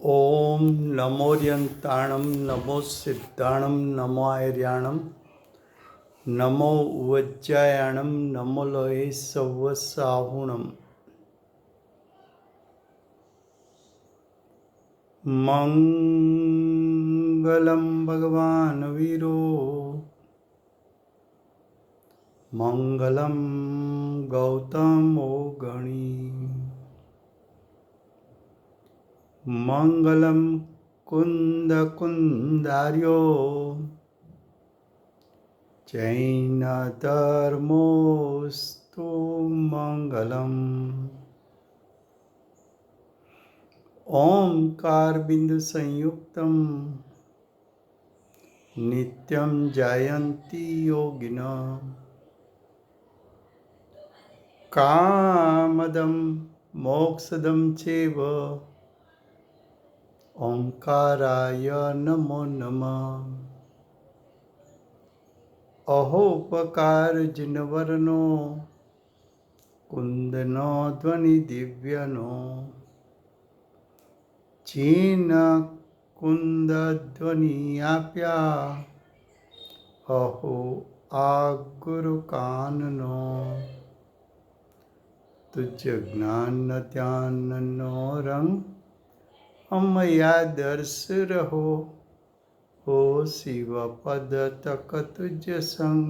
ओम नमोर्यंताणं नमो सिद्धाणं नमो आर्याणं नमो उज्जयाणं नमो लोहे सवसाहुणं मंगलं भगवान् वीरो मंगलं गौतमो गणी मंगलं कुंदकुंदार्यो जैनधर्मोऽस्तु मंगलम्। ओंकार बिंदु संयुक्तं नित्यं जयन्ति योगिनः कामदं मोक्षदं चैव ओंकाराय नमो नमः। अहोपकारजिनवर्णो कुंदनो ध्वनिदिव्यनो चीन कुंदध्वनियाप्या अहो आगुरुकाननो तुझ ज्ञान ध्यानो रंग अमया दर्श रहो हो शिव पद तक तुझ संग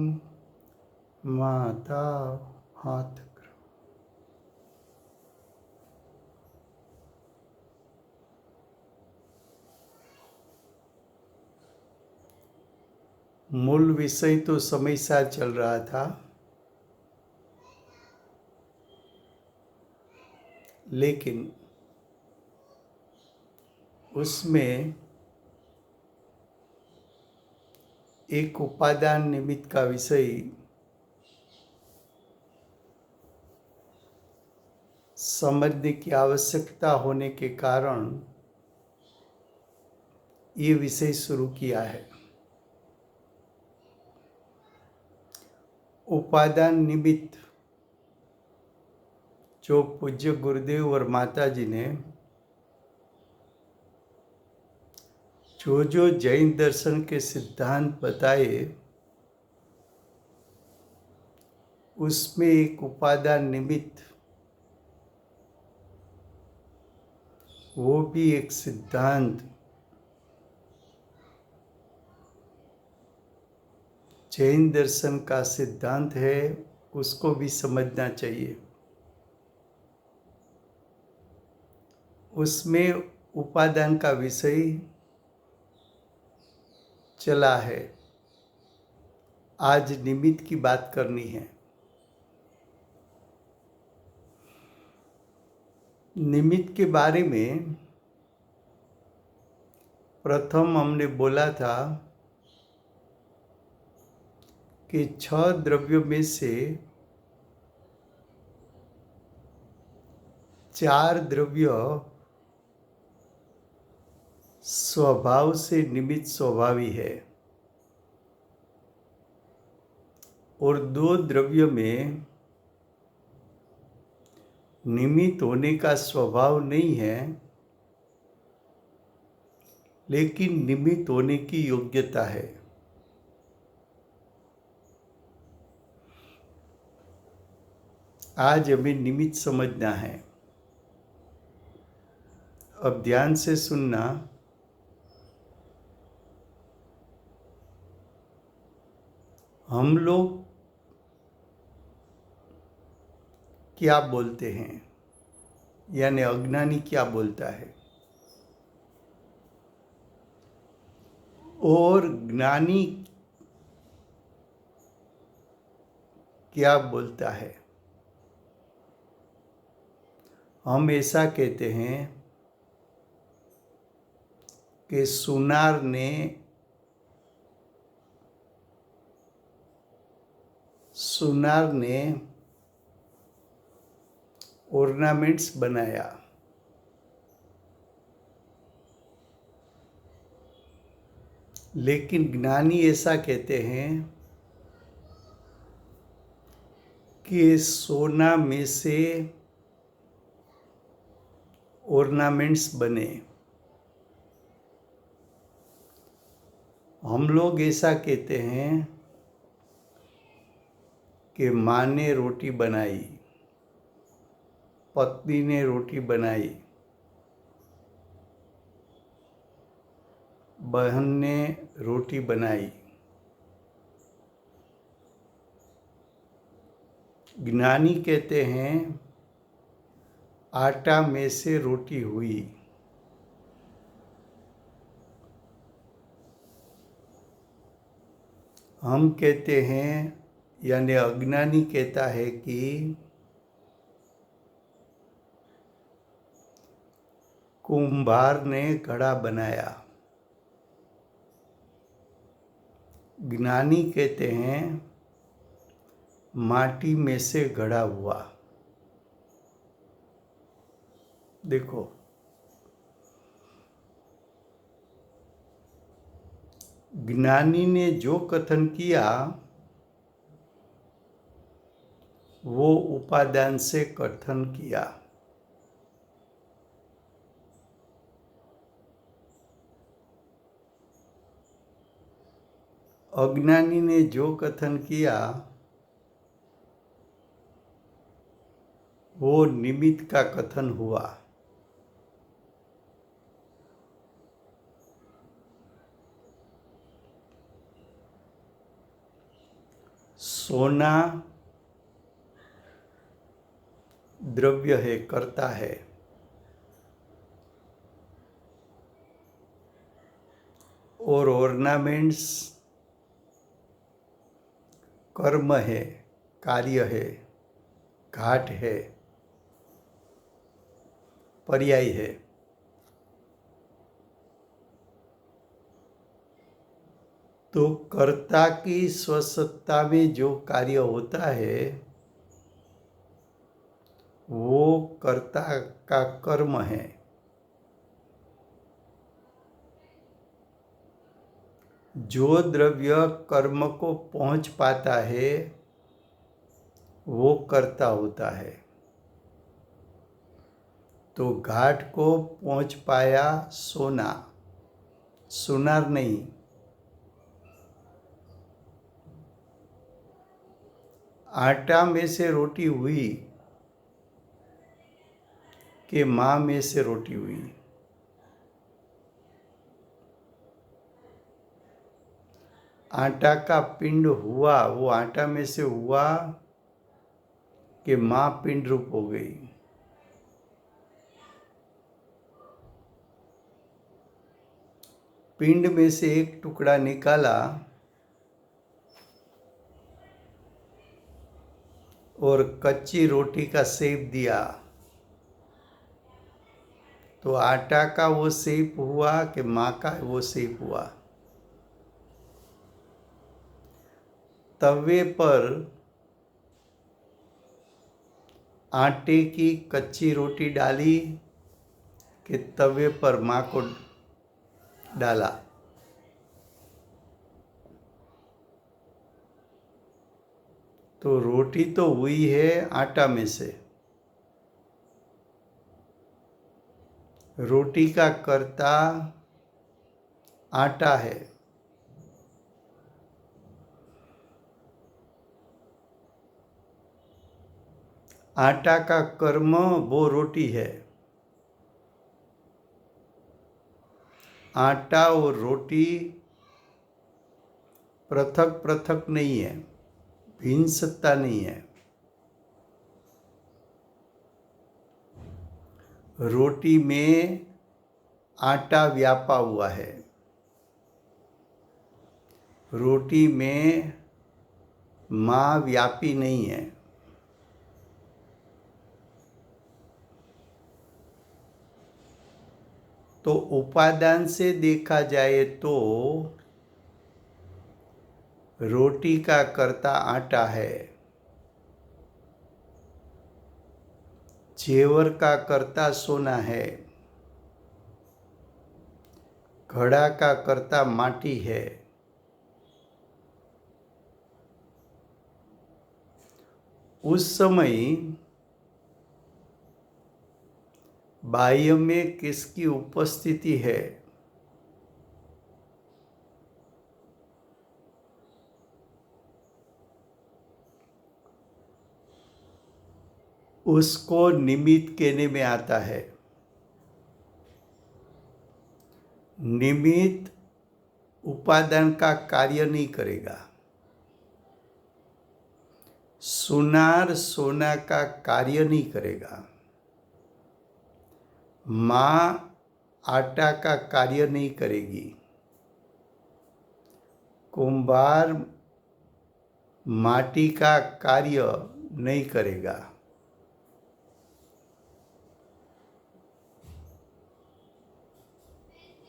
माता हाथ करो। मूल विषय तो समय साथ चल रहा था, लेकिन उसमें एक उपादान निमित्त का विषय समझने की आवश्यकता होने के कारण ये विषय शुरू किया है। उपादान निमित्त जो पूज्य गुरुदेव और माता जी ने जो जैन दर्शन के सिद्धांत बताए, उसमें एक उपादान निमित्त, वो भी एक सिद्धांत जैन दर्शन का सिद्धांत है, उसको भी समझना चाहिए। उसमें उपादान का विषय चला है। आज निमित्त की बात करनी है। निमित्त के बारे में प्रथम हमने बोला था कि 6 द्रव्यों में से 4 द्रव्य स्वभाव से निमित्त स्वभावी है और 2 द्रव्यों में निमित्त होने का स्वभाव नहीं है, लेकिन निमित्त होने की योग्यता है। आज हमें निमित्त समझना है। अब ध्यान से सुनना। हम लोग क्या बोलते हैं, यानी अज्ञानी क्या बोलता है और ज्ञानी क्या बोलता है। हम ऐसा कहते हैं कि सुनार ने ऑर्नामेंट्स बनाया, लेकिन ज्ञानी ऐसा कहते हैं कि सोना में से ऑर्नामेंट्स बने। हम लोग ऐसा कहते हैं कि माँ ने रोटी बनाई, पत्नी ने रोटी बनाई, बहन ने रोटी बनाई। ज्ञानी कहते हैं आटा में से रोटी हुई। हम कहते हैं यानी अज्ञानी कहता है कि कुम्हार ने घड़ा बनाया। ज्ञानी कहते हैं माटी में से घड़ा हुआ। देखो, ज्ञानी ने जो कथन किया वो उपादान से कथन किया। अज्ञानी ने जो कथन किया वो निमित्त का कथन हुआ। सोना द्रव्य है, करता है, और ऑर्नामेंट्स कर्म है, कार्य है, घाट है, पर्याय है। तो कर्ता की स्वसत्ता में जो कार्य होता है वो कर्ता का कर्म है। जो द्रव्य कर्म को पहुंच पाता है वो कर्ता होता है। तो घाट को पहुंच पाया सोना, सुनार नहीं। आटा में से रोटी हुई कि माँ में से रोटी हुई? आटा का पिंड हुआ, वो आटा में से हुआ कि माँ पिंड रूप हो गई? पिंड में से एक टुकड़ा निकाला और कच्ची रोटी का शेप दिया, तो आटा का वो शेप हुआ कि माँ का वो शेप हुआ? तवे पर आटे की कच्ची रोटी डाली कि तवे पर माँ को डाला? तो रोटी तो हुई है आटा में से। रोटी का कर्ता आटा है। आटा का कर्म वो रोटी है। आटा और रोटी पृथक पृथक नहीं है, भिन्न सत्ता नहीं है। रोटी में आटा व्यापा हुआ है, रोटी में माँ व्यापी नहीं है। तो उपादान से देखा जाए तो रोटी का कर्ता आटा है, जेवर का कर्ता सोना है, घड़ा का कर्ता माटी है। उस समय बाह्य में किसकी उपस्थिति है? उसको निमित्त कहने में आता है। निमित्त उपादान का कार्य नहीं करेगा। सुनार सोना का कार्य नहीं करेगा। माँ आटा का कार्य नहीं करेगी। कुंभार माटी का कार्य नहीं करेगा।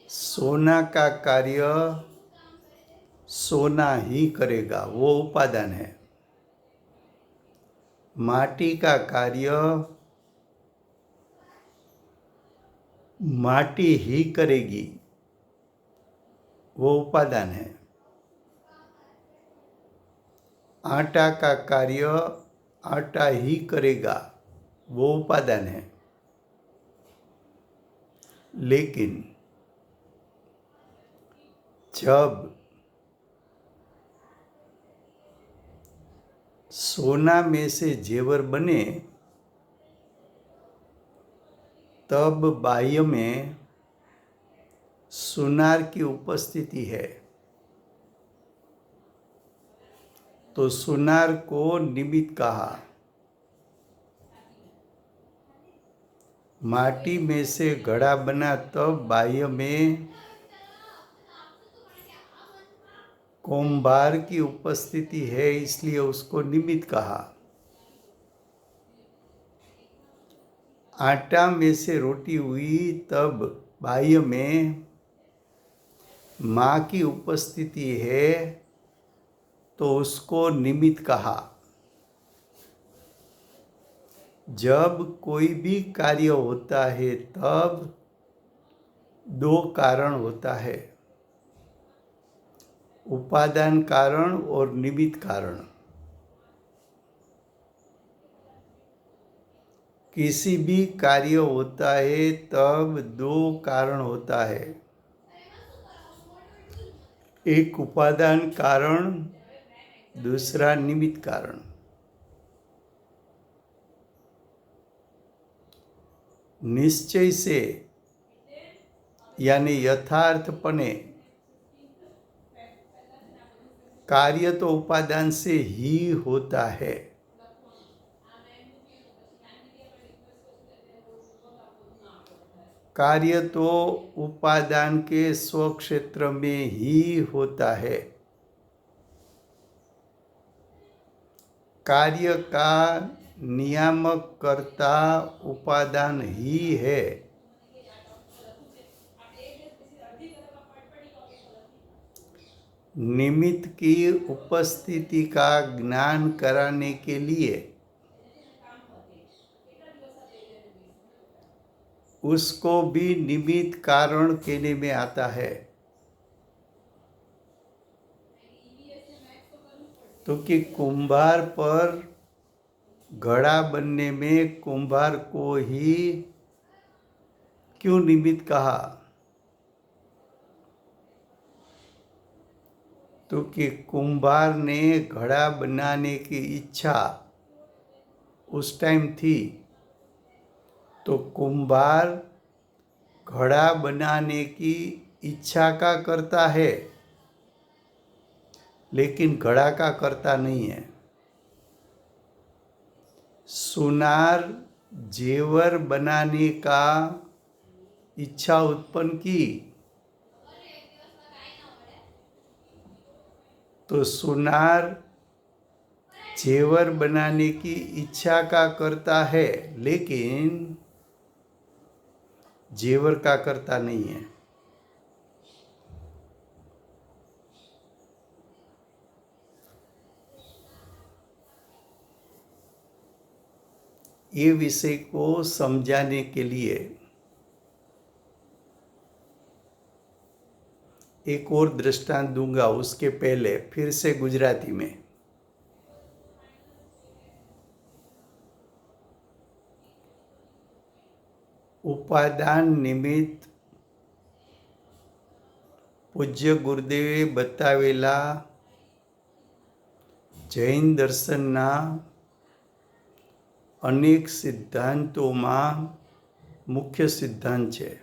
सोना का कार्य सोना ही करेगा, वो उपादान है। माटी का कार्य माटी ही करेगी, वो उपादान है। आटा का कार्य आटा ही करेगा, वो उपादान है। लेकिन जब सोना में से जेवर बने तब बाह्य में सुनार की उपस्थिति है, तो सुनार को निमित्त कहा। माटी में से घड़ा बना तब बाह्य में कुंभार की उपस्थिति है, इसलिए उसको निमित्त कहा। आटा में से रोटी हुई तब बाह्य में माँ की उपस्थिति है, तो उसको निमित्त कहा। जब कोई भी कार्य होता है तब दो कारण होता है, उपादान कारण और निमित्त कारण। किसी भी कार्य होता है तब दो कारण होता है, एक उपादान कारण, दूसरा निमित्त कारण। निश्चय से यानी यथार्थपणे कार्य तो उपादान से ही होता है। कार्य तो उपादान के स्वक्षेत्र में ही होता है। कार्य का नियामक कर्ता उपादान ही है। निमित्त की उपस्थिति का ज्ञान कराने के लिए उसको भी निमित्त कारण कहने में आता है। तो कि कुंभार पर घड़ा बनने में कुंभार को ही क्यों निमित्त कहा? तो कि कुंभार ने घड़ा बनाने की इच्छा उस टाइम थी, तो कुंभार घड़ा बनाने की इच्छा का करता है, लेकिन घड़ा का करता नहीं है। सुनार जेवर बनाने का इच्छा उत्पन्न की, तो सुनार जेवर बनाने की इच्छा का करता है, लेकिन जेवर का करता नहीं है। ये विषय को समझाने के लिए एक और दृष्टांत दूंगा, उसके पहले फिर से गुजराती में। उपादान निमित्त પૂજ્ય ગુરુદેવે બતાવેલા જૈન દર્શનના અનેક સિદ્ધાંતોમાં મુખ્ય સિદ્ધાંત છે.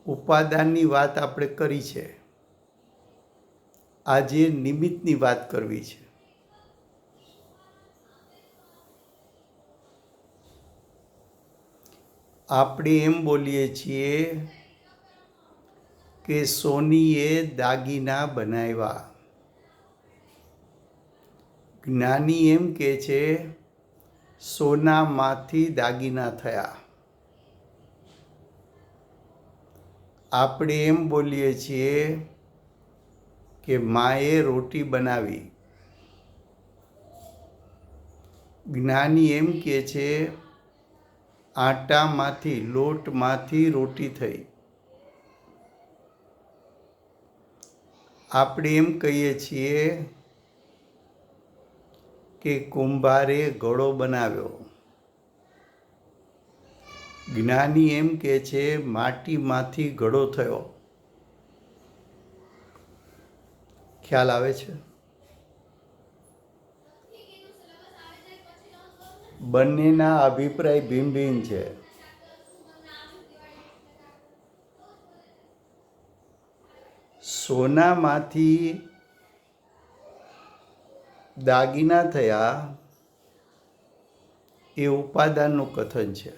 ઉપાદાનની વાત આપણે કરી છે. આજે નિમિત્તની વાત કરવી છે. આપણે એમ બોલીએ છીએ કે સોનીએ દાગીના બનાવ્યા. જ્ઞાની એમ કહે છે સોનામાંથી દાગીના થયા. આપણે એમ બોલીએ છીએ કે માએ રોટી બનાવી. જ્ઞાની એમ કહે છે આટામાંથી લોટમાંથી રોટી થઈ. આપણે એમ કહીએ છીએ કે કુંભારે ઘડો બનાવ્યો. જ્ઞાની એમ કહે છે માટીમાંથી ઘડો થયો. ખ્યાલ આવે છે? બંનેના અભિપ્રાય ભિન્ન ભિન્ન છે. સોનામાંથી દાગીના થયા એ ઉપાદાનનું કથન છે.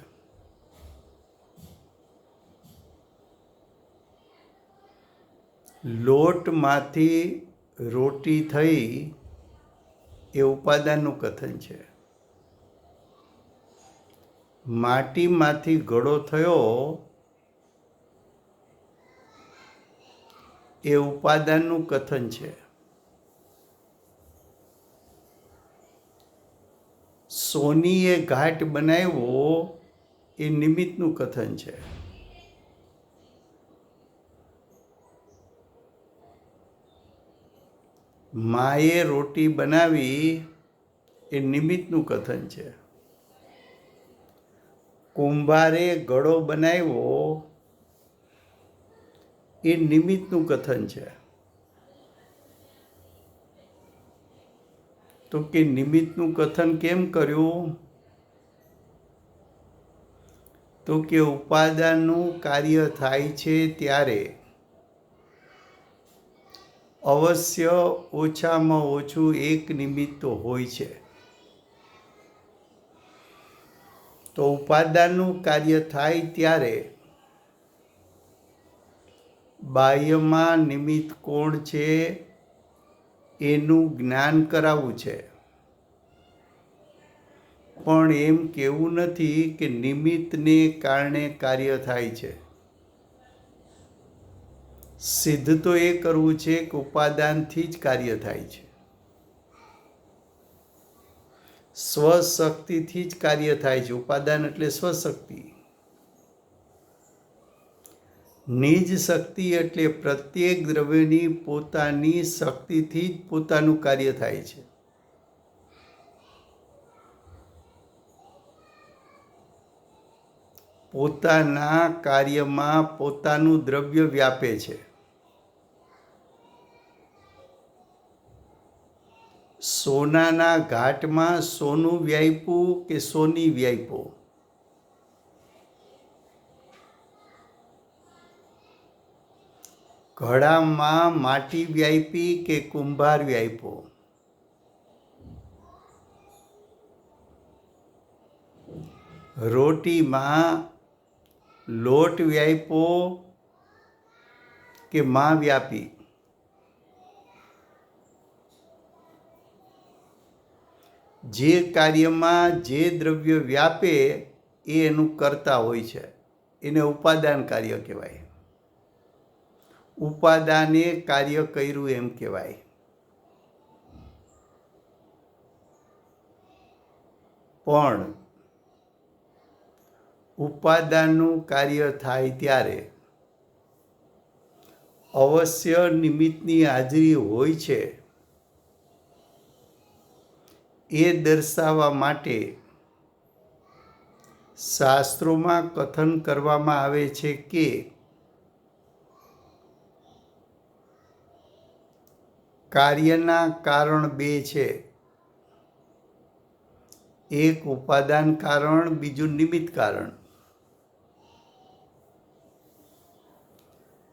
લોટમાંથી રોટી થઈ એ ઉપાદાનનું કથન છે. માટીમાંથી ઘડો થયો એ ઉપાદાનનું કથન છે. સોનીએ ઘાટ બનાવ્યો એ નિમિત્તનું કથન છે. માએ રોટી બનાવી એ નિમિત્તનું કથન છે. કુંભારે ઘડો બનાવ્યો એ નિમિત્તનું કથન છે. તો કે નિમિત્તનું કથન કેમ કર્યું? તો કે ઉપાદાનનું કાર્ય થાય છે ત્યારે અવશ્ય ઓછામાં ઓછું એક નિમિત્ત તો હોય છે. તો ઉપાદાનનું કાર્ય થાય ત્યારે બાહ્યમાં નિમિત્ત કોણ છે એનું જ્ઞાન કરાવવું છે. પણ એમ કહેવું નથી કે નિમિત્તને કારણે કાર્ય થાય છે. સિદ્ધ તો એ કરવું છે કે ઉપાદાનથી જ કાર્ય થાય છે. સ્વશક્તિથી જ કાર્ય થાય છે. ઉપાદાન એટલે સ્વશક્તિ. નિજ શક્તિ એટલે પ્રત્યેક દ્રવ્યની પોતાની શક્તિથી જ પોતાનું કાર્ય થાય છે. પોતાના કાર્યમાં પોતાનું દ્રવ્ય વ્યાપે છે. સોનાના ઘાટમાં સોનું વ્યાપ્યું કે સોની વ્યાપ્યો? ઘડામાં માટી વ્યાપી કે કુંભાર વ્યાપ્યો? રોટીમાં લોટ વ્યાપ્યો કે માં વ્યાપી? જે કાર્યમાં જે દ્રવ્ય વ્યાપે એ એનું કર્તા હોય છે. એને ઉપાદાન કાર્ય કહેવાય. ઉપાદાને કાર્ય કર્યું એમ કહેવાય. પણ ઉપાદાનનું કાર્ય થાય ત્યારે અવશ્ય નિમિત્તની હાજરી હોય છે. એ દર્શાવવા માટે શાસ્ત્રોમાં કથન કરવામાં આવે છે કે કાર્યના કારણ બે છે. એક ઉપાદાન કારણ, બીજું નિમિત્ત કારણ.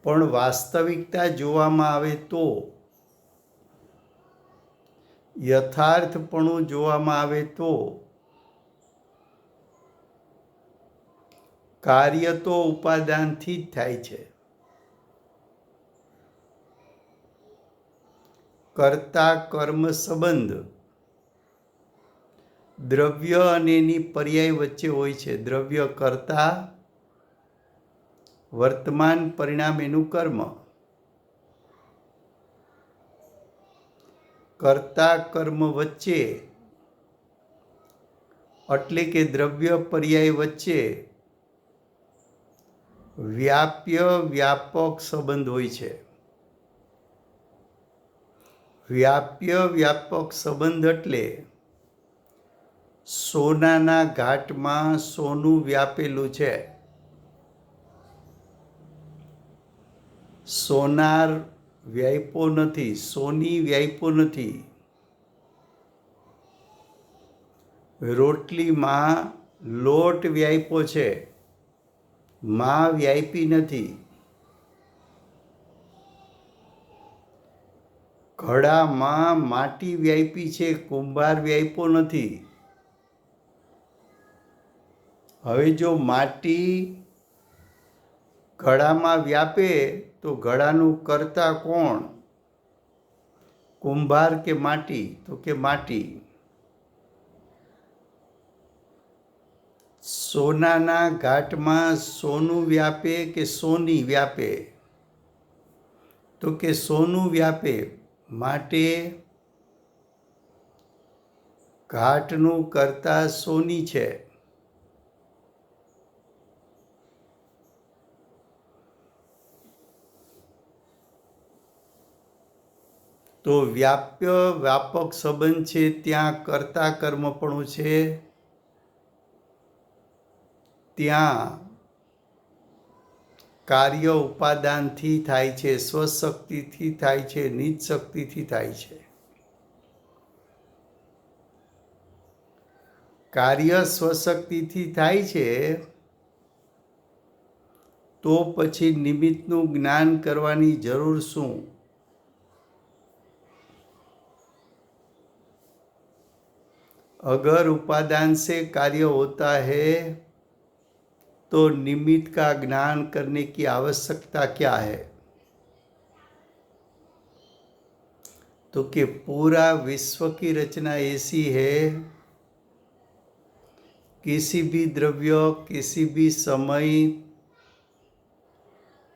પણ વાસ્તવિકતા જોવામાં આવે તો, યથાર્થપણું જોવામાં આવે તો, કાર્ય તો ઉપાદાનથી જ થાય છે. કર્તા કર્મ સંબંધ દ્રવ્ય અને એની પર્યાય વચ્ચે હોય છે. દ્રવ્ય કર્તા, વર્તમાન પરિણામ એનું કર્મ. કર્તા કર્મ વચ્ચે એટલે કે દ્રવ્ય પર્યાય વચ્ચે વ્યાપ્ય વ્યાપક સંબંધ હોય છે. વ્યાપ્ય વ્યાપક સંબંધ એટલે સોનાના ઘાટમાં સોનું વ્યાપેલું છે. સોનાર વ્યાપ્યો નથી, સોની વ્યાપ્યો નથી. રોટલીમાં લોટ વ્યાપ્યો છે, માં વ્યાપી નથી. ઘડામાં માટી વ્યાપી છે, કુંભાર વ્યાપ્યો નથી. હવે જો માટી ઘડામાં વ્યાપે તો ઘડાનું કર્તા કોણ? કુંભાર કે માટી? તો કે માટી. સોનાના ઘાટમાં સોનું વ્યાપે કે સોની વ્યાપે? તો કે સોનું વ્યાપે. માટે ઘાટનું કર્તા સોની છે. તો વ્યાપ્ય વ્યાપક સંબંધ છે, ત્યાં કર્તા કર્મપણું છે, ત્યાં કાર્ય ઉપાદાનથી થાય છે, સ્વશક્તિથી થાય છે, નિજ શક્તિથી થાય છે. કાર્ય સ્વશક્તિથી થાય છે તો પછી નિમિત્તનું જ્ઞાન કરવાની જરૂર શું? अगर उपादान से कार्य होता है तो निमित्त का ज्ञान करने की आवश्यकता क्या है? तो कि पूरा विश्व की रचना ऐसी है, किसी भी द्रव्य किसी भी समय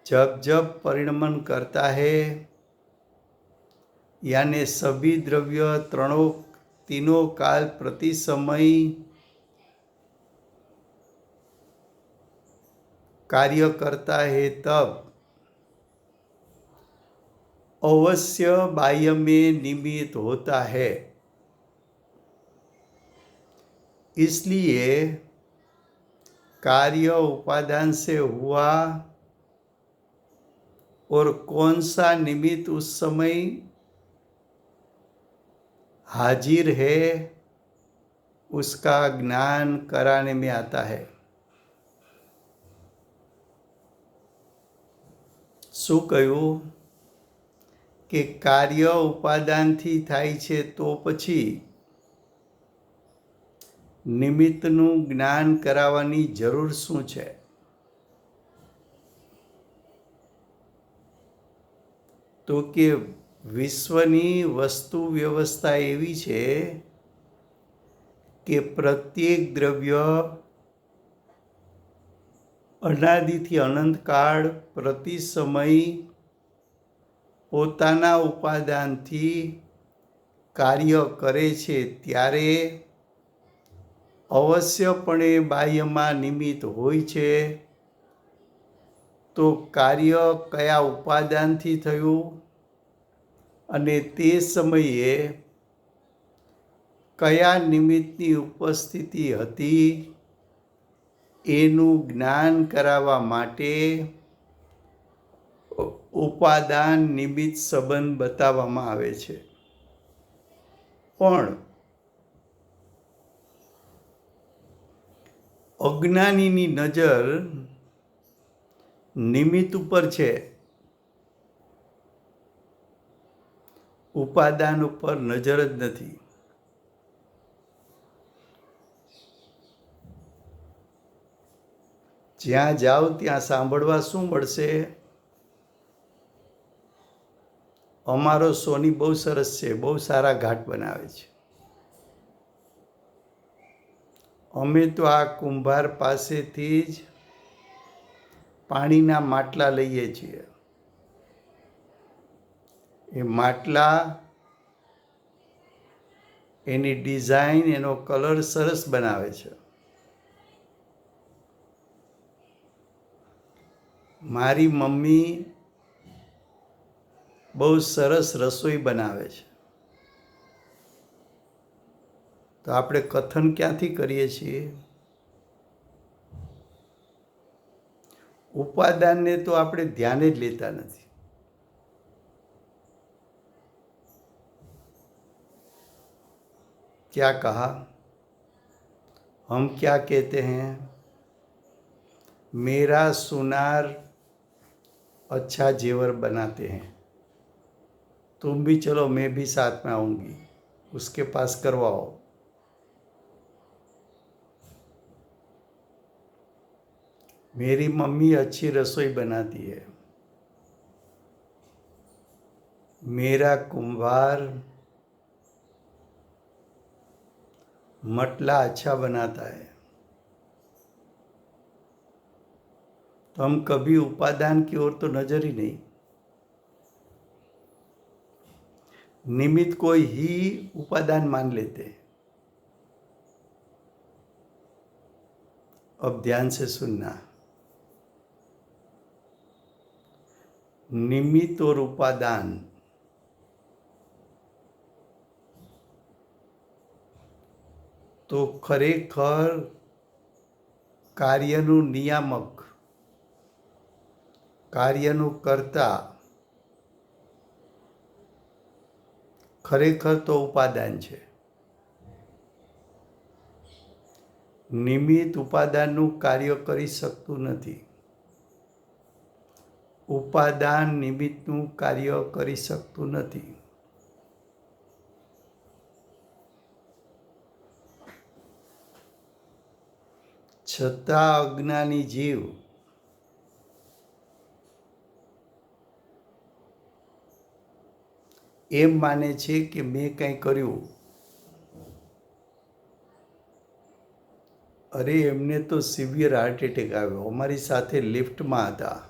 जब जब परिणमन करता है, यानी सभी द्रव्य तीनों काल प्रति समय कार्य करता है, तब अवश्य बाह्य में निमित्त होता है. इसलिए कार्य उपादान से हुआ और कौन सा निमित्त उस समय हाजिर है, उसका ज्ञान कराने में आता है. શું કહ્યું કે કાર્ય ઉપાદાનથી થાય છે તો પછી નિમિત્તનું જ્ઞાન કરાવવાની જરૂર શું છે? તો કે વિશ્વની વસ્તુ વ્યવસ્થા એવી છે કે પ્રત્યેક દ્રવ્ય અનાદિથી અનંતકાળ પ્રતિ સમય પોતાના ઉપાદાનથી કાર્ય કરે છે, ત્યારે અવશ્યપણે બાહ્યમાં નિમિત્ત હોય છે. તો કાર્ય કયા ઉપાદાનથી થયું અને તે સમયે કયા નિમિત્તની ઉપસ્થિતિ હતી, એનું જ્ઞાન કરાવવા માટે ઉપાદાન નિમિત્ત સંબંધ બતાવવામાં આવે છે. પણ અજ્ઞાનીની નજર નિમિત્ત ઉપર છે, ઉપાદાન ઉપર નજર જ નથી. જ્યાં જાઓ ત્યાં સાંભળવા શું મળશે? અમારો સોની બહુ સરસ છે, બહુ સારા ઘાટ બનાવે છે. અમે તો આ કુંભાર પાસેથી જ પાણીના માટલા લઈએ છીએ. એ માટલા, એની ડિઝાઇન, એનો કલર સરસ બનાવે છે. મારી મમ્મી બહુ સરસ રસોઈ બનાવે છે. તો આપણે કથન ક્યાંથી કરીએ છીએ? ઉપાદાનને તો આપણે ધ્યાને જ લેતા નથી. क्या कहा? हम क्या कहते हैं? मेरा सुनार अच्छा जेवर बनाते हैं, तुम भी चलो, मैं भी साथ में आऊँगी, उसके पास करवाओ. मेरी मम्मी अच्छी रसोई बनाती है. मेरा कुंभार मटला अच्छा बनाता है. तो हम कभी उपादान की ओर तो नजर ही नहीं. निमित्त को ही उपादान मान लेते हैं. अब ध्यान से सुनना. निमित्त और उपादान તો ખરેખર કાર્યનું નિયામક, કાર્યનું કર્તા ખરેખર તો ઉપાદાન છે. નિમિત્ત ઉપાદાનનું કાર્ય કરી શકતું નથી. ઉપાદાન નિમિત્તનું કાર્ય કરી શકતું નથી. છતાં અજ્ઞાની જીવ એમ માને છે કે મેં કંઈ કર્યું. અરે, એમને તો સિવિયર હાર્ટ એટેક આવ્યો. અમારી સાથે લિફ્ટમાં હતા.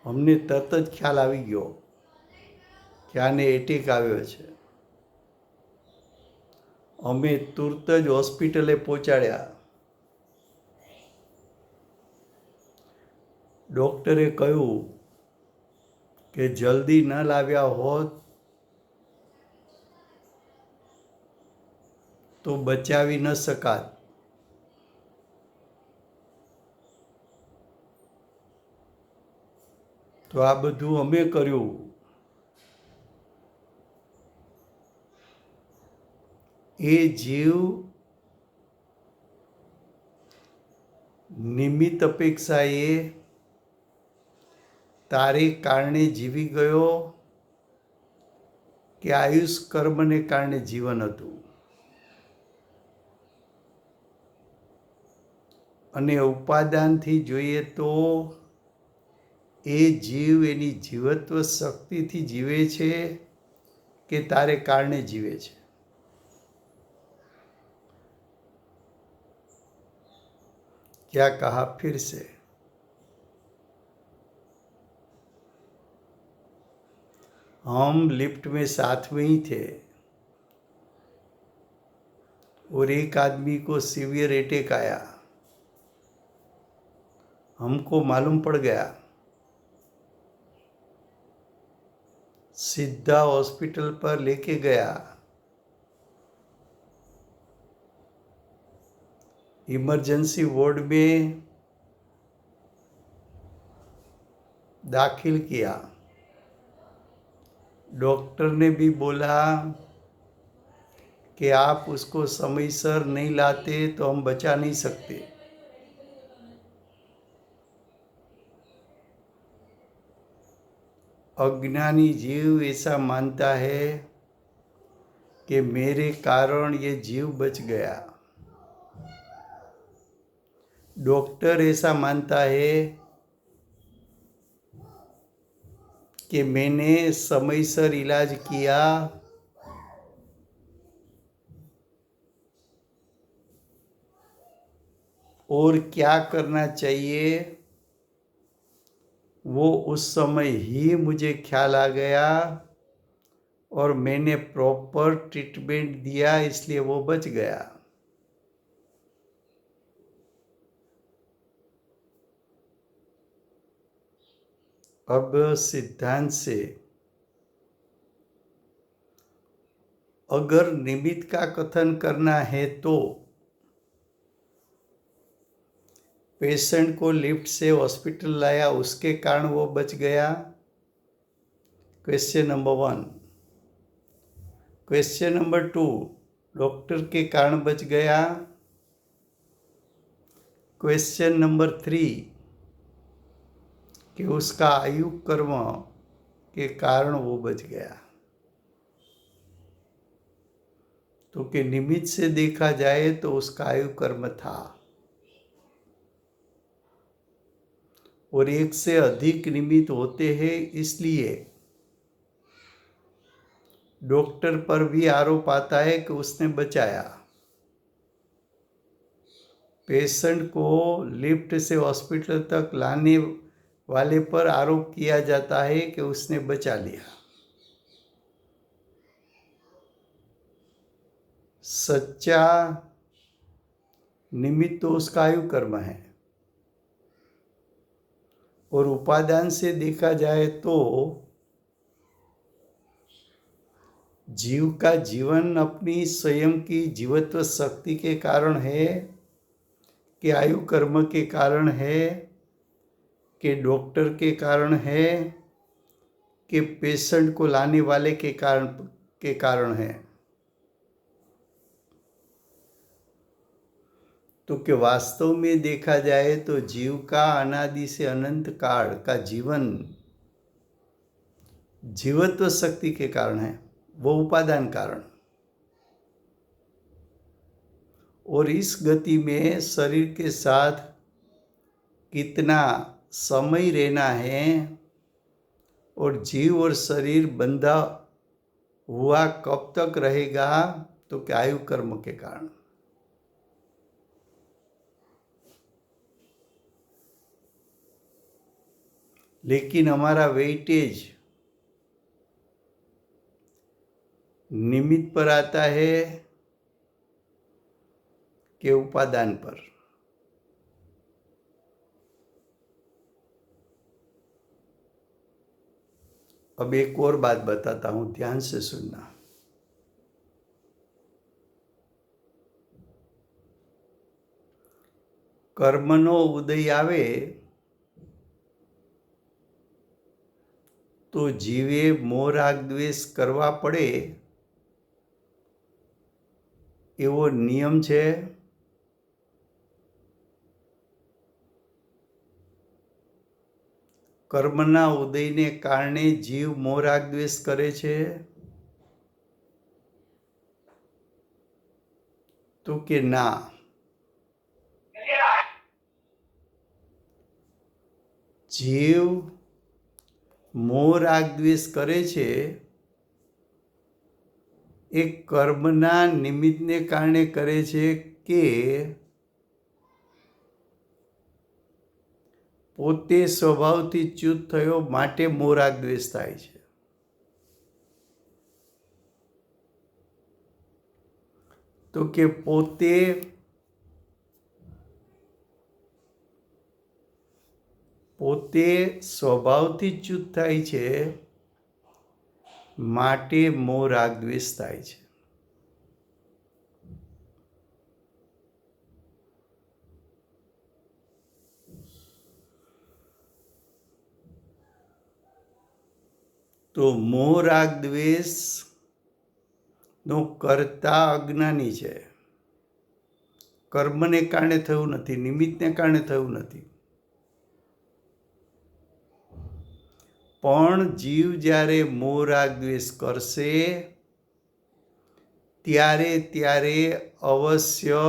અમને તરત જ ખ્યાલ આવી ગયો કે આને એટેક આવ્યો છે. અમે તુરત જ હોસ્પિટલે પહોંચાડ્યા. ડૉક્ટરે કહ્યું કે જલ્દી ન લાવ્યા હોત તો બચાવી ન શકાત. તો આ બધું અમે કર્યું. એ જીવ નિમિત્ત અપેક્ષાએ તારે કારણે જીવી ગયો કે આયુષ કર્મને કારણે જીવન હતું? અને ઉપાદાનથી જોઈએ તો એ જીવ એની જીવત્વ શક્તિથી જીવે છે કે તારે કારણે જીવે છે? क्या कहा फिर से? हम लिफ्ट में साथ में ही थे और एक आदमी को सीवियर अटैक आया. हमको मालूम पड़ गया. सीधा हॉस्पिटल पर लेके गया. इमरजेंसी वार्ड में दाखिल किया. डॉक्टर ने भी बोला कि आप उसको समयसर नहीं लाते तो हम बचा नहीं सकते। अज्ञानी जीव ऐसा मानता है कि मेरे कारण ये जीव बच गया। डॉक्टर ऐसा मानता है कि मैंने समयसर इलाज किया और क्या करना चाहिए वो उस समय ही मुझे ख्याल आ गया और मैंने प्रॉपर ट्रीटमेंट दिया, इसलिए वो बच गया। अब सिद्धांत से अगर निमित्त का कथन करना है तो पेशेंट को लिफ्ट से हॉस्पिटल लाया, उसके कारण वो बच गया। Question number 1। Question number 2, doctor के कारण बच गया। क्वेश्चन नंबर 3, कि उसका आयु कर्म के कारण वो बच गया। तो कि निमित्त से देखा जाए तो उसका आयु कर्म था और एक से अधिक निमित्त होते हैं, इसलिए डॉक्टर पर भी आरोप आता है कि उसने बचाया। पेशेंट को लिफ्ट से हॉस्पिटल तक लाने वाले पर आरोप किया जाता है कि उसने बचा लिया। सच्चा निमित्त तो उसका आयु कर्म है और उपादान से देखा जाए तो जीव का जीवन अपनी स्वयं की जीवत्व शक्ति के कारण है कि आयु कर्म के कारण है कि डॉक्टर के कारण है कि पेशेंट को लाने वाले के कारण है। तो कि वास्तव में देखा जाए तो जीव का अनादि से अनंत काल का जीवन जीवत्व शक्ति के कारण है, वो उपादान कारण। और इस गति में शरीर के साथ कितना समय रहना है और जीव और शरीर बंधा हुआ कब तक रहेगा, तो क्या आयु कर्म के कारण। लेकिन हमारा वेटेज निमित्त पर आता है कि उपादान पर। अब एक और बात बताता हूं, ध्यान से सुनना। कर्मनो उदय आवे तो जीवे मोह राग द्वेष करवा પડે એવો નિયમ છે। કર્મના ઉદયને કારણે જીવ મોહ રાગ દ્વેષ કરે છે? તો કે ના। જીવ મોહ રાગ દ્વેષ કરે છે એ કર્મના નિમિત્તને કારણે કરે છે કે પોતે સ્વભાવથી ચ્યુત થયો માટે મોહ રાગ દ્વેષ થાય છે। તો કે પોતે સ્વભાવથી ચ્યુત થાય છે માટે મોહ રાગ દ્વેષ થાય છે। तो मोह राग द्वेष નો કર્તા અજ્ઞાની છે. કર્મને કારણે થયું નથી, નિમિત્તને કારણે થયું નથી. પણ જીવ જ્યારે મોહ રાગ દ્વેષ કરશે ત્યારે અવશ્ય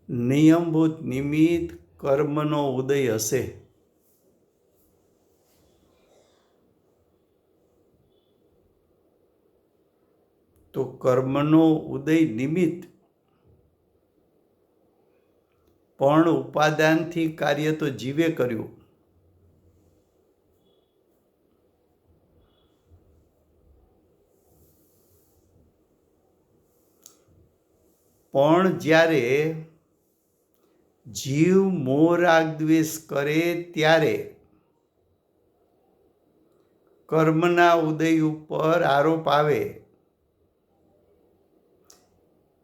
નિયમભૂત નિમિત્ત કર્મનો ઉદય હશે. તો કર્મનો ઉદય નિમિત્ત પણ ઉપાદાનથી કાર્ય તો જીવે કર્યું. પણ જ્યારે જીવ મોહ રાગ દ્વેષ કરે ત્યારે કર્મના ઉદય ઉપર આરોપ આવે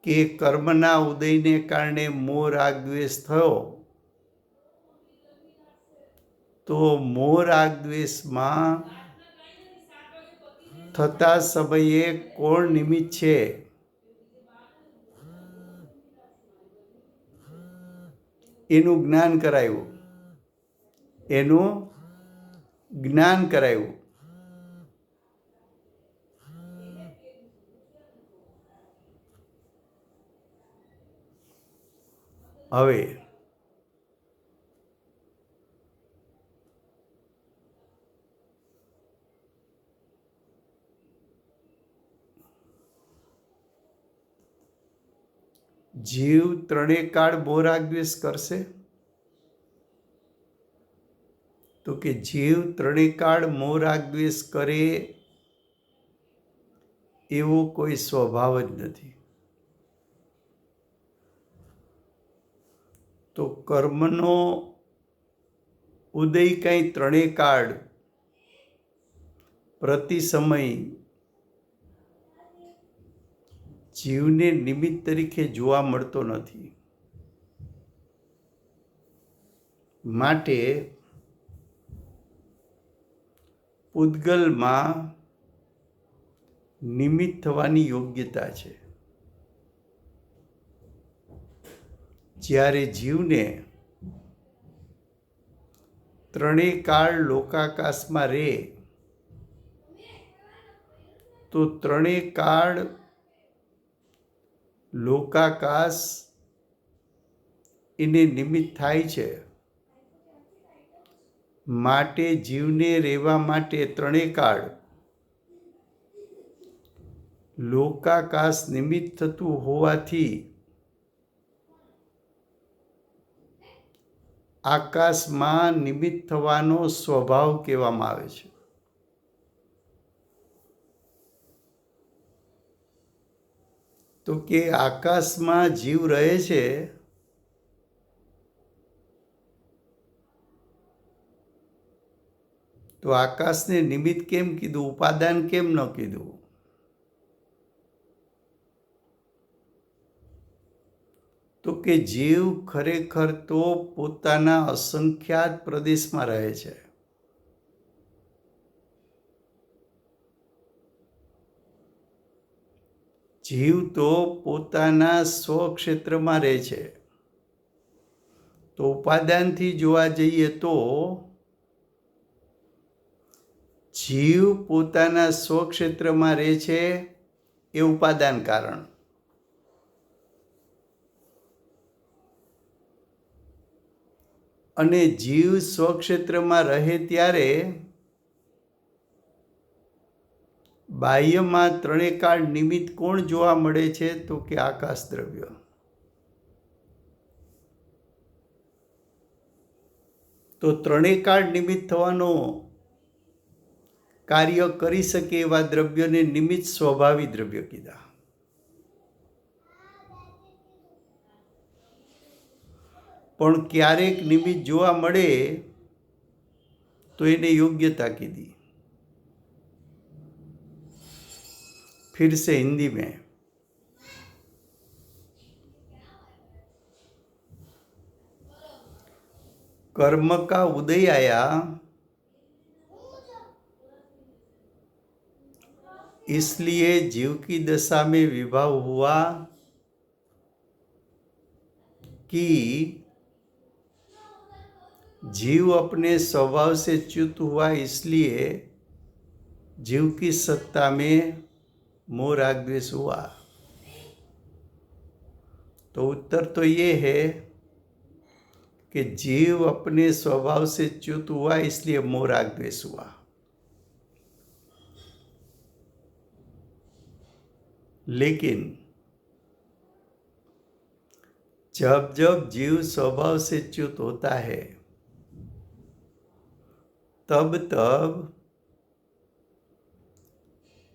કે કર્મના ઉદયને કારણે મોહ રાગ દ્વેષ થયો, તો મોહ રાગ દ્વેષમાં થતા સમયે કોણ નિમિત્ત છે એનું જ્ઞાન કરાયું. હવે જીવ ત્રણેય કાળ મોહ રાગ દ્વેષ કરશે? તો કે જીવ ત્રણેય કાળ મોહ રાગ દ્વેષ કરે એવો કોઈ સ્વભાવ જ નથી. તો કર્મનો ઉદય કંઈ ત્રણેય કાળ પ્રતિ સમય જીવને નિમિત્ત તરીકે જોવા મળતો નથી. માટે પૂતગલમાં નિમિત્ત થવાની યોગ્યતા છે. જ્યારે જીવને ત્રણેય કાળ લોકાકાશમાં રહે તો ત્રણેય કાળ લોકાકાશ એને નિમિત્ત થાય છે. માટે જીવને રહેવા માટે ત્રણેય કાળ લોકાકાશ નિમિત્ત થતું હોવાથી આકાશમાં નિમિત્ત થવાનો સ્વભાવ કહેવામાં આવે છે. તો કે આકાશમાં જીવ રહે છે તો આકાશને નિમિત્ત કેમ કીધું, ઉપાદાન કેમ ન કીધું? તો કે જીવ ખરેખર તો પોતાના અસંખ્યાત પ્રદેશમાં રહે છે. જીવ તો પોતાના સ્વક્ષેત્રમાં રહે છે. તો ઉપાદાનથી જોવા જઈએ તો જીવ પોતાના સ્વક્ષેત્રમાં રહે છે એ ઉપાદાન કારણ. અને જીવ સ્વક્ષેત્રમાં રહે ત્યારે બાહ્યમાં ત્રણેય કાળ નિમિત્ત કોણ જોવા મળે છે? તો કે આકાશ દ્રવ્ય. તો ત્રણેય કાળ નિમિત્ત થવાનો કાર્ય કરી શકે એવા દ્રવ્યને નિમિત્ત સ્વભાવી દ્રવ્ય કીધા. પણ ક્યારેક નિમિત્ત જોવા મળે તો એને યોગ્યતા કીધી. फिर से हिंदी में कर्म का उदय आया इसलिए जीव की दशा में विभाव हुआ कि जीव अपने स्वभाव से च्युत हुआ, इसलिए जीव की सत्ता में मोह राग द्वेष हुआ। तो उत्तर तो ये है कि जीव अपने स्वभाव से च्युत हुआ, इसलिए मोह राग द्वेष हुआ। लेकिन जब जब जीव स्वभाव से च्युत होता है, तब तब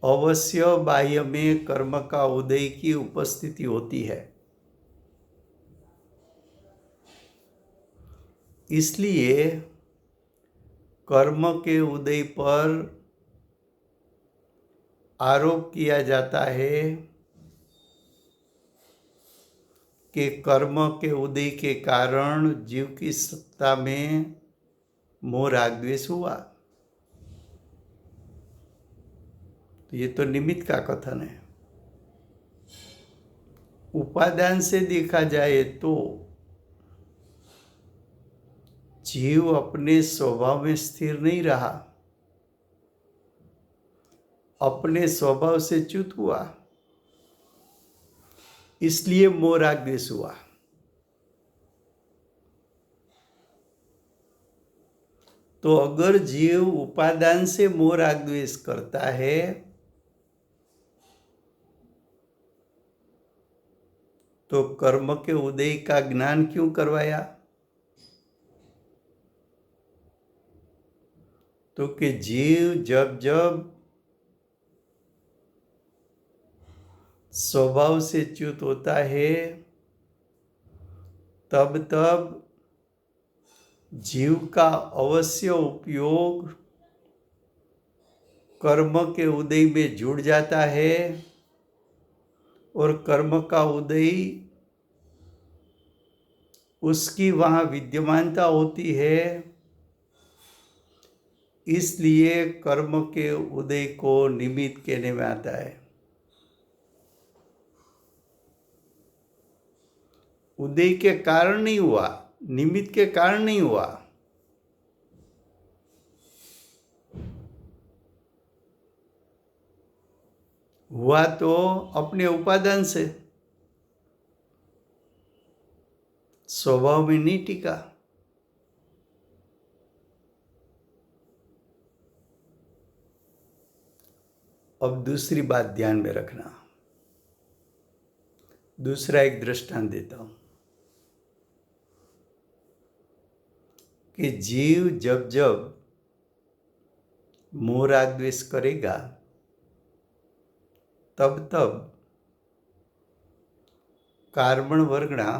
अवश्य बाह्य में कर्म का उदय की उपस्थिति होती है। इसलिए कर्म के उदय पर आरोप किया जाता है कि कर्म के उदय के कारण जीव की सत्ता में मोह राग द्वेष हुआ। तो ये तो निमित्त का कथन है। उपादान से देखा जाए तो जीव अपने स्वभाव में स्थिर नहीं रहा, अपने स्वभाव से च्युत हुआ, इसलिए मोह राग द्वेष हुआ। तो अगर जीव उपादान से मोह राग द्वेष करता है तो कर्म के उदय का ज्ञान क्यों करवाया? तो कि जीव जब जब स्वभाव से च्युत होता है, तब तब जीव का अवश्य उपयोग कर्म के उदय में जुड़ जाता है और कर्म का उदय उसकी वहाँ विद्यमानता होती है। इसलिए कर्म के उदय को निमित्त कहने में आता है। उदय के कारण नहीं हुआ, निमित्त के कारण नहीं हुआ। हुआ तो अपने उपादान से, स्वभाव में नहीं टिका। अब दूसरी बात ध्यान में रखना। दूसरा एक दृष्टांत देता हूं कि जीव जब जब मोह राग द्वेष करेगा, तब तब कार्बन वर्गणा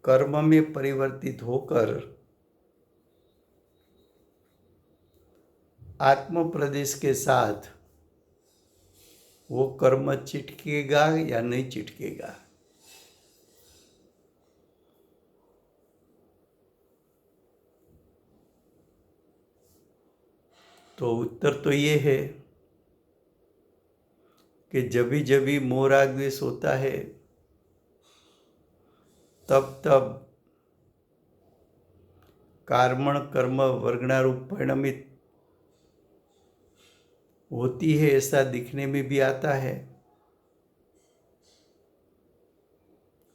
कर्म में परिवर्तित होकर आत्म प्रदेश के साथ वो कर्म चिटकेगा या नहीं चिटकेगा? तो उत्तर तो ये है कि जब भी मोह राग द्वेष होता है, तब तब कार्मण कर्म वर्गणा रूप परिणमित होती है, ऐसा दिखने में भी आता है,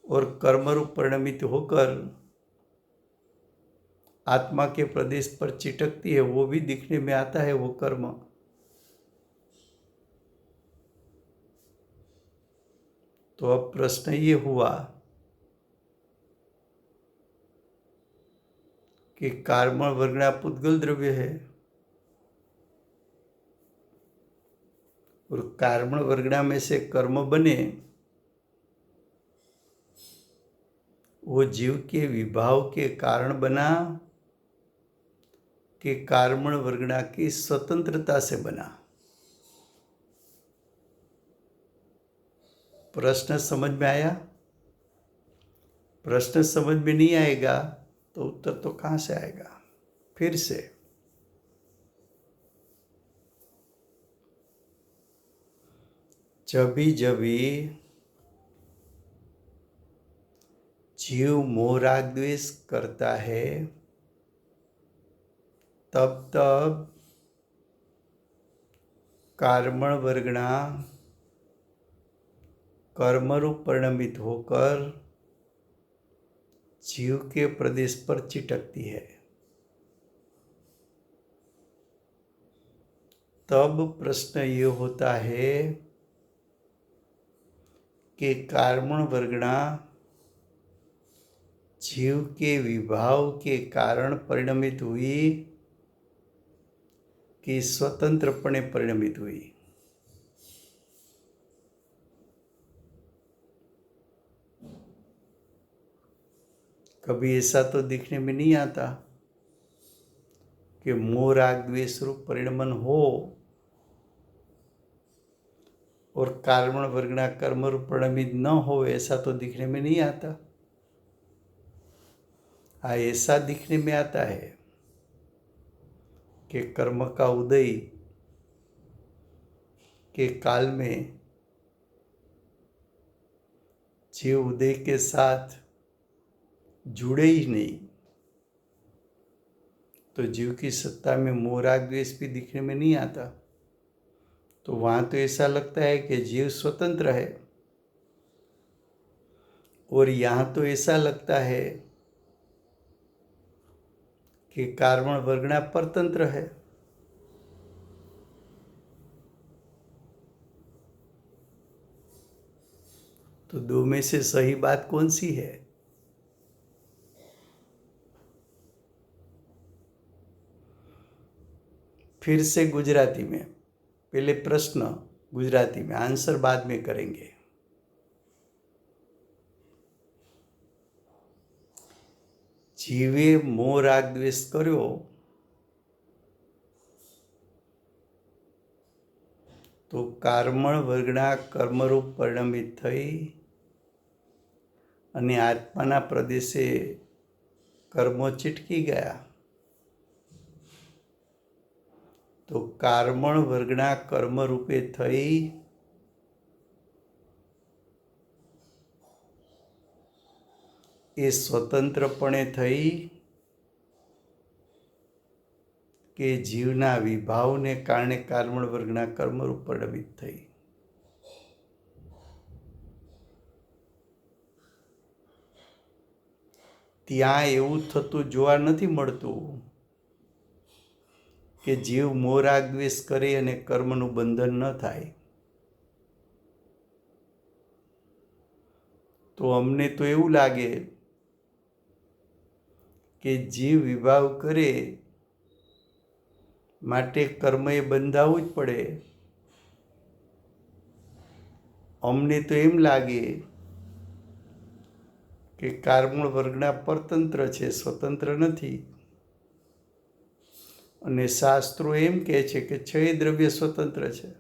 और कर्म रूप परिणमित होकर आत्मा के प्रदेश पर चिटकती है, वो भी दिखने में आता है वो कर्म। तो अब प्रश्न ये हुआ कि कार्बन वर्गणा पुद्गल द्रव्य है और कार्बन वर्गणा में से कर्म बने, वो जीव के विभाव के कारण बना कि कार्बन वर्गणा की स्वतंत्रता से बना? प्रश्न समझ में आया? प्रश्न समझ में नहीं आएगा तो उत्तर तो कहाँ से आएगा? फिर से जभी जभी जीव मोह राग द्वेष करता है तब तब कार्मण वर्गणा कर्मरूप परिणमित होकर जीव के प्रदेश पर चिटकती है। तब प्रश्न ये होता है कि कार्मण वर्गणा जीव के विभाव के कारण परिणमित हुई कि स्वतंत्रपणे परिणमित हुई। कभी ऐसा तो दिखने में नहीं आता कि मोह राग द्वेष रूप परिणमन हो और कार्मण वर्गणा कर्म रूप परिणमित न हो, ऐसा तो दिखने में नहीं आता। हाँ, ऐसा दिखने में आता है कि कर्म का उदय के काल में जीव उदय के साथ जुड़े ही नहीं, तो जीव की सत्ता में मोह राग द्वेष भी दिखने में नहीं आता। तो वहां तो ऐसा लगता है कि जीव स्वतंत्र है, और यहां तो ऐसा लगता है कि कार्मण वर्गणा परतंत्र है। तो दो में से सही बात कौन सी है? फिर से गुजराती में, पहले प्रश्न गुजराती में, आंसर बाद में करेंगे। जीवे मोह राग द्वेष कर्यो तो कार्मण वर्गणा कर्मरूप परिणमित थई અને આત્માના પ્રદેશે કર્મો ચીટકી ગયા। તો કાર્મણ વર્ગના કર્મ રૂપે થઈ એ સ્વતંત્રપણે થઈ કે જીવના વિભાવને કારણે કાર્મણ વર્ગના કર્મરૂપ પરિણમિત થઈ। ત્યાં એવું થતું જોવા નથી મળતું કે જીવ મોહ રાગ દ્વેષ કરે અને કર્મનું બંધન ન થાય। તો અમને તો એવું લાગે કે જીવ વિભાવ કરે માટે કર્મ એ બંધાવવું જ પડે। અમને તો એમ લાગે કે કાર્મણ વર્ગના પરતંત્ર છે, સ્વતંત્ર નથી। અને શાસ્ત્રો એમ કહે છે કે 6 દ્રવ્ય स्वतंत्र છે।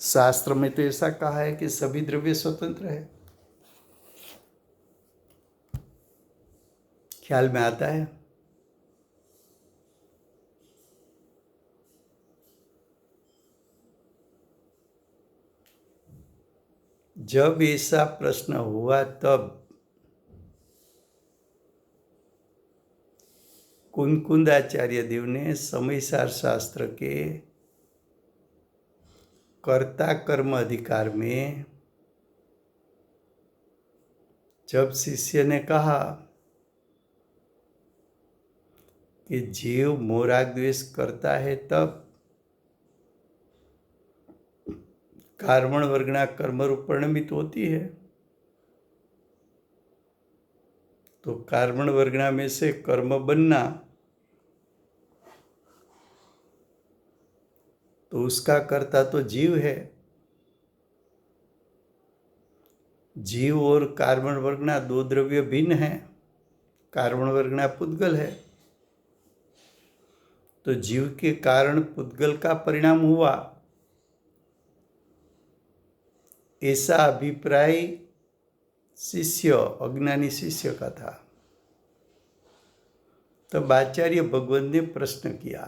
शास्त्र में तो ऐसा कहा है कि सभी द्रव्य स्वतंत्र है। ख्याल में आता है? जब ऐसा प्रश्न हुआ तब कुंकुंदाचार्य देव ने समयसार शास्त्र के कर्ता कर्म अधिकार में जब शिष्य ने कहा कि जीव मोह राग द्वेष करता है तब कार्मण वर्गणा कर्म रूप परिणमित होती है, तो कार्मण वर्गणा में से कर्म बनना तो उसका कर्ता तो जीव है। जीव और कार्मण वर्गणा दो द्रव्य भिन्न हैं। कार्मण वर्गणा पुद्गल है, तो जीव के कारण पुद्गल का परिणाम हुआ, ऐसा अभिप्राय शिष्य, अज्ञानी शिष्य का था। तब आचार्य भगवत ने प्रश्न किया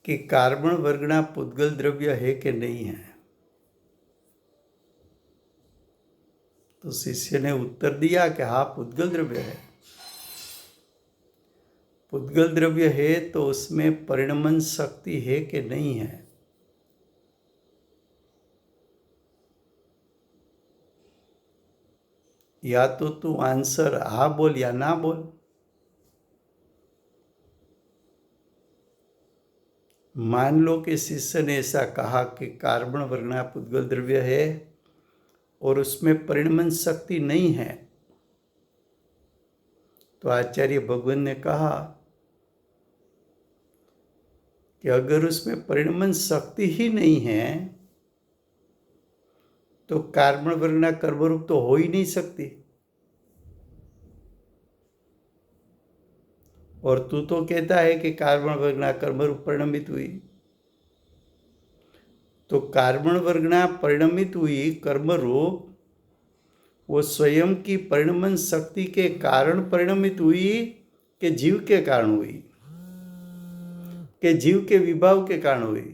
कि कार्बन वर्गना पुद्गल द्रव्य है कि नहीं है। तो शिष्य ने उत्तर दिया कि हाँ, पुद्गल द्रव्य है। पुद्गल द्रव्य है तो उसमें परिणमन शक्ति है कि नहीं है। या तो तू आंसर हाँ बोल या ना बोल। मान लो कि शिष्य ने ऐसा कहा कि कार्बन वर्गना पुद्गल द्रव्य है और उसमें परिणमन शक्ति नहीं है। तो आचार्य भगवान ने कहा कि अगर उसमें परिणमन शक्ति ही नहीं है तो कार्बन वर्गना कर्मरूप तो हो ही नहीं सकती। और तू तो कहता है कि कार्बन वर्गना कर्मरूप परिणमित हुई। तो कार्बन वर्गना परिणमित हुई कर्मरूप वो स्वयं की परिणमन शक्ति के कारण परिणमित हुई कि जीव के कारण हुई, कि जीव के विभाव के कारण हुई।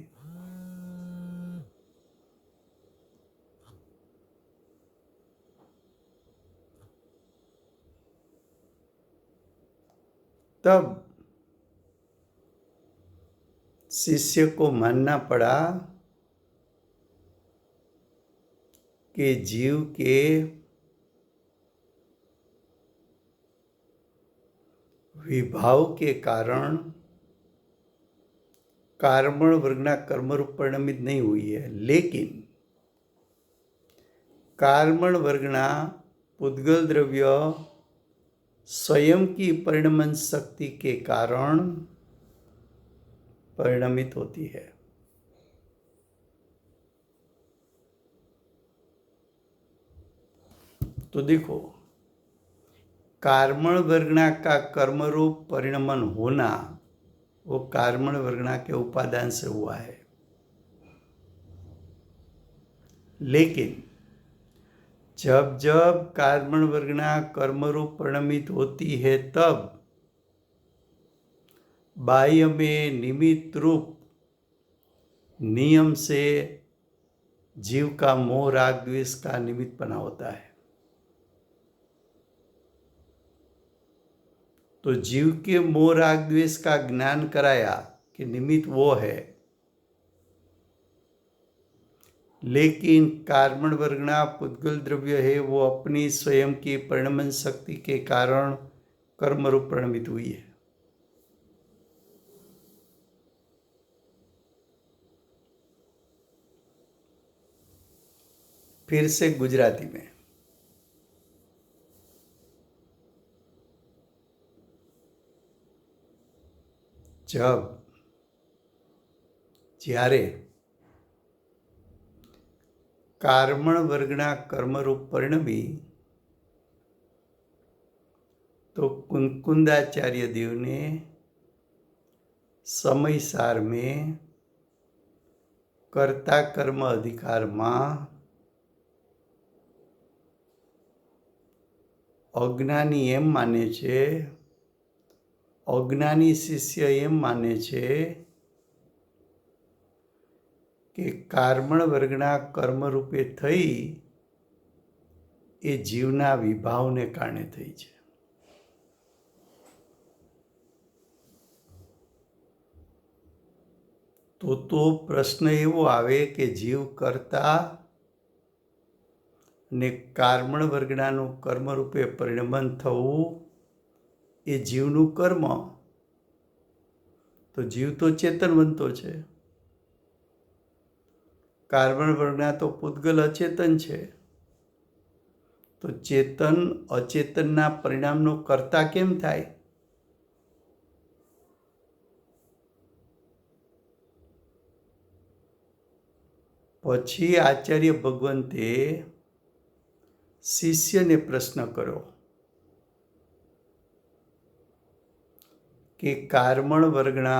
तब शिष्य को मानना पड़ा कि जीव के विभाव के कारण कार्बन वर्गना कर्मरूप परिणमित नहीं हुई है, लेकिन कार्बन वर्गना पुद्गल द्रव्य स्वयं की परिणमन शक्ति के कारण परिणमित होती है। तो देखो, कार्बन वर्गना का कर्मरूप परिणमन होना वो कार्बन वर्गना के उपादान से हुआ है। लेकिन जब जब कार्बन वर्गना कर्मरूप परिणमित होती है तब बाह्य में निमित्त रूप नियम से जीव का मोह राग द्वेष का निमित्त बना होता है। तो जीव के मोह राग द्वेष का ज्ञान कराया कि निमित्त वो है, लेकिन कार्बन वर्गना पुद्गल द्रव्य है वो अपनी स्वयं की परिणमन शक्ति के कारण कर्मरूप परिणमित हुई है। फिर से गुजराती में, જ્યારે कार्बन वर्गना कर्मरूप परिणमी तो कुंकुंदाचार्य देव ने समय सार में कर्ता कर्म अधिकार में अज्ञानी एम माने छे, अज्ञानी शिष्य एम माने छे कि कार्बन वर्गना कर्म रूपे थई ए जीवना विभावने कारणे थई छे। तो प्रश्न एवो आवे कि जीव करता ने कार्बन वर्गनानुं कर्म रूपे परिणमन थवुं ए जीवनुं कर्म। तो जीव तो चेतन बनतो छे, कार्बन वर्गना तो पुद्गल अचेतन छे। तो चेतन अचेतनना परिणामनो कर्ता केम थाय? पछी आचार्य भगवंते शिष्य ने प्रश्न कर्यो कि कार्बन वर्गना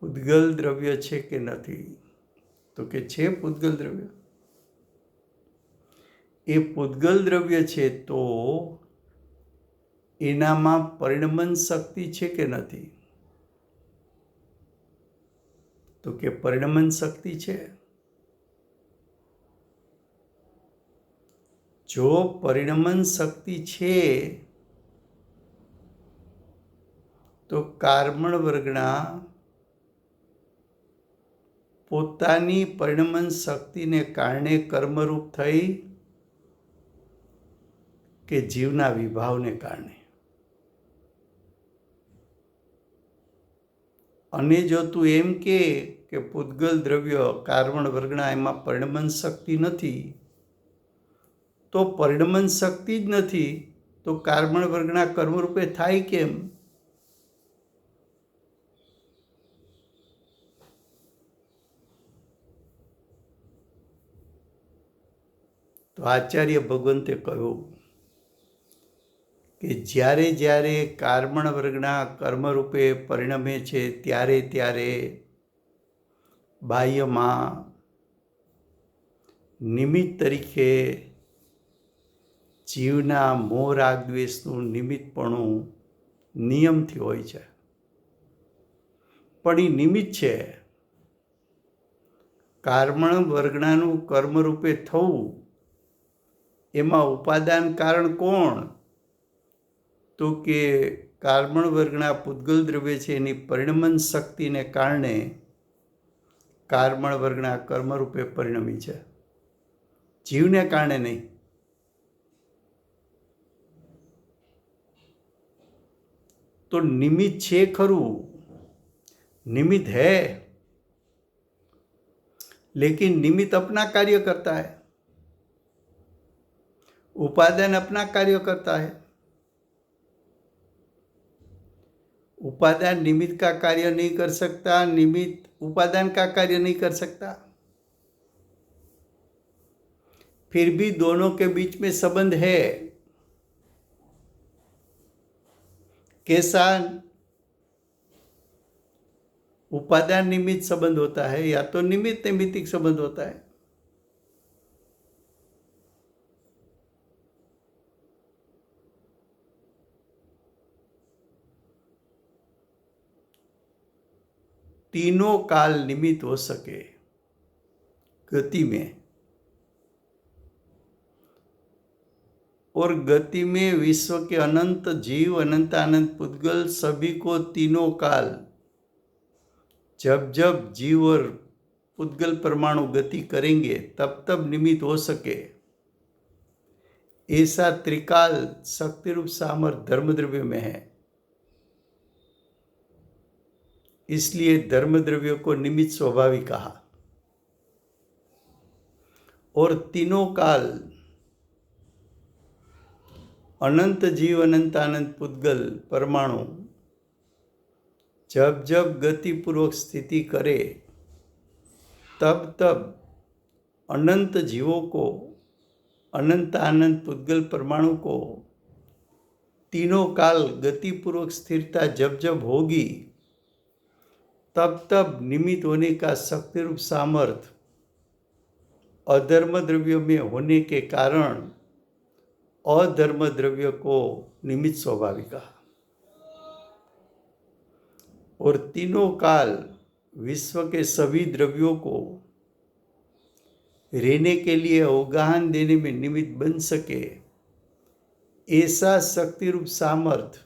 पुद्गल द्रव्य छे के नथी? तो के छे पुद्गल द्रव्य। ए पुद्गल द्रव्य छे तो एनामां परिणमन शक्ति छे के नथी? તો કે પરિણમન શક્તિ છે। જો પરિણમન શક્તિ છે તો કાર્બન વર્ગના પોતાની પરિણમન શક્તિને કારણે કર્મરૂપ થઈ કે જીવના વિભાવને કારણે। અને જો તું એમ કે પૂતગલ દ્રવ્ય કાર્બન વર્ગના એમાં પરિણમન શક્તિ નથી, તો પરિણમન શક્તિ જ નથી તો કાર્બન વર્ગના કર્મરૂપે થાય કેમ? તો આચાર્ય ભગવંતે કહ્યું કે જ્યારે જ્યારે કાર્બન વર્ગના કર્મરૂપે પરિણમે છે ત્યારે ત્યારે બાહ્યમાં નિમિત્ત તરીકે જીવના મોહ રાગ દ્વેષનું નિમિત્તપણું નિયમથી હોય છે, પણ એ નિમિત્ત છે। કાર્બન વર્ગનાનું કર્મરૂપે થવું એમાં ઉપાદાન કારણ કોણ? તો કે કાર્બન વર્ગના પૂતગલ દ્રવ્ય છે એની પરિણમન શક્તિને કારણે કાર્બન વર્ગના કર્મરૂપે પરિણમી છે, જીવને કારણે નહીં। तो निमित्त छे खरू, निमित्त है, लेकिन निमित्त अपना कार्य करता है, उपादान अपना कार्य करता है। उपादान निमित्त का कार्य नहीं कर सकता, निमित्त उपादान का कार्य नहीं कर सकता। फिर भी दोनों के बीच में संबंध है। कैसा? उपादान निमित्त संबंध होता है या तो निमित्त नैमित्तिक संबंध होता है। तीनों काल निमित्त हो सके गति में, और गति में विश्व के अनंत जीव अनंत अनंत पुद्गल सभी को तीनों काल जब जब जीव और पुद्गल परमाणु गति करेंगे तब तब निमित्त हो सके, ऐसा त्रिकाल शक्ति रूप सामर्थ्य धर्म द्रव्य में है। इसलिए धर्म द्रव्य को निमित्त स्वभावी कहा। और तीनों काल अनंत जीव अनंत अनंत पुद्गल परमाणु जब जब गतिपूर्वक स्थिति करे तब तब अनंत जीवों को अनंत अनंत पुद्गल परमाणु को तीनों काल गतिपूर्वक स्थिरता जब जब होगी तब तब निमित्त होने का शक्ति रूप सामर्थ्य अधर्म द्रव्य में होने के कारण अधर्म द्रव्य को निमित्त स्वाभाविक कहा। और तीनों काल विश्व के सभी द्रव्यों को रहने के लिए अवगाहन देने में निमित्त बन सके, ऐसा शक्ति रूप सामर्थ्य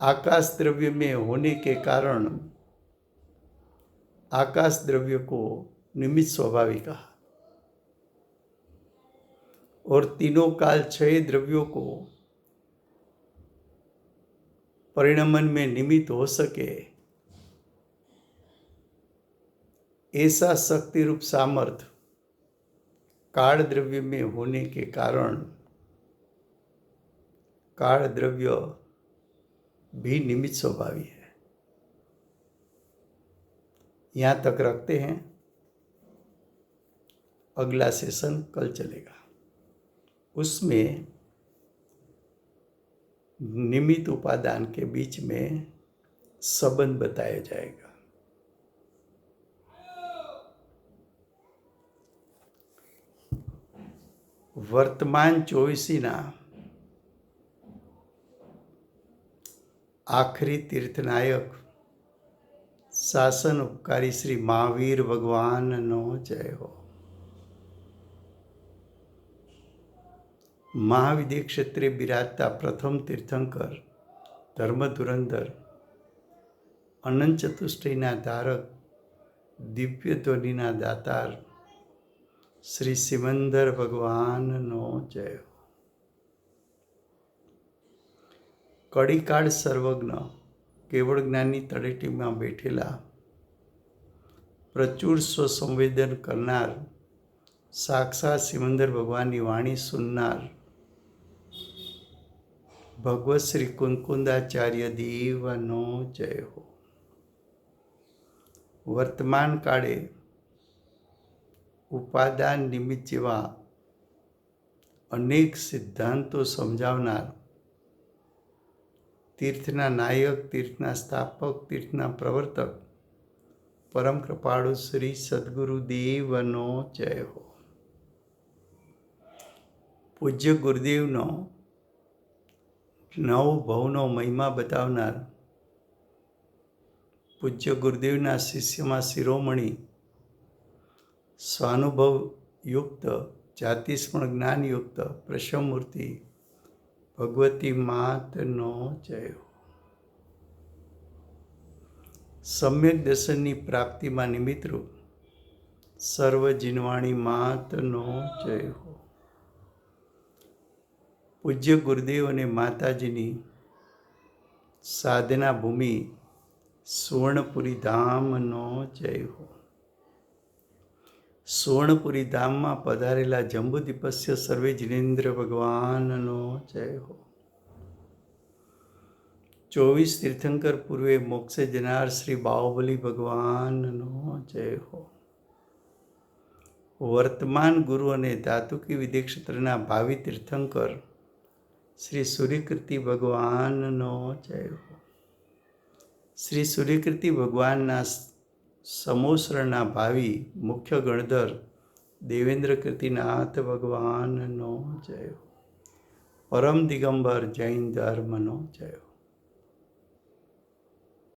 आकाश द्रव्य में होने के कारण आकाश द्रव्य को निमित्त स्वाभाविक कहा। और तीनों काल छह द्रव्यों को परिणमन में निमित्त हो सके, ऐसा शक्ति रूप सामर्थ्य काल द्रव्य में होने के कारण काल द्रव्य भी निमित्त स्वभावी है। यहाँ तक रखते हैं, अगला सेशन कल चलेगा। उसमें निमित्त उपादान के बीच में संबंध बताया जाएगा। वर्तमान चौवीसीना आखरी तीर्थनायक શાસન ઉપકારી શ્રી મહાવીર ભગવાનનો જય હો. મહાવિદ્ય ક્ષેત્રે બિરાજતા પ્રથમ તીર્થંકર, ધર્મ ધુરંધર, અનંત ચતુષ્ટયના ધારક, દિવ્ય ધ્વનિના દાતાર શ્રી સિમંદર ભગવાનનો જય હો. કડીકાળ સર્વજ્ઞ, કેવળ જ્ઞાનની તળેટીમાં બેઠેલા, પ્રચુર સ્વસંવેદન કરનાર, સાક્ષાત સિમંદર ભગવાનની વાણી સુનનાર ભગવત શ્રી કુંકુંદાચાર્ય દેવનો જય હો. વર્તમાન કાળે ઉપાદાન નિમિત્ત જેવા અનેક સિદ્ધાંતો સમજાવનાર, તીર્થના નાયક, તીર્થના સ્થાપક, તીર્થના પ્રવર્તક, પરમ કૃપાળુ શ્રી સદગુરુદેવનો જય હો. પૂજ્ય ગુરુદેવનો નવ ભવનો મહિમા બતાવનાર, પૂજ્ય ગુરુદેવના શિષ્યમાં શિરોમણી, સ્વાનુભવ યુક્ત, જાતિસ્મરણ જ્ઞાનયુક્ત પ્રશમમૂર્તિ ભગવતી માતનો જય હો. સમ્યક દર્શનની પ્રાપ્તિમાં નિમિત્તરૂપ સર્વ જીનવાણી માતનો જય હો. પૂજ્ય ગુરુદેવ અને માતાજીની સાધના ભૂમિ સુવર્ણપુરી ધામનો જય હો. સુવર્ણપુરી ધામમાં પધારેલા જંબુદીપસ્ય સર્વે જીનેન્દ્ર ભગવાનનો જય હો. 24 તીર્થંકર પૂર્વે મોક્ષે જનાર શ્રી બાહુબલી ભગવાનનો જય હો. વર્તમાન ગુરુ અને ધાતુકી વિદ્યા ક્ષેત્રના ભાવિ તીર્થંકર શ્રી સૂર્યકીર્તિ ભગવાનનો જય હો. શ્રી સૂર્યકીર્તિ ભગવાનના સમોસરના ભાવિ મુખ્ય ગણધર દેવેન્દ્ર કીર્તિનાથ ભગવાનનો જય હો. પરમ દિગંબર જૈન ધર્મનો જય હો.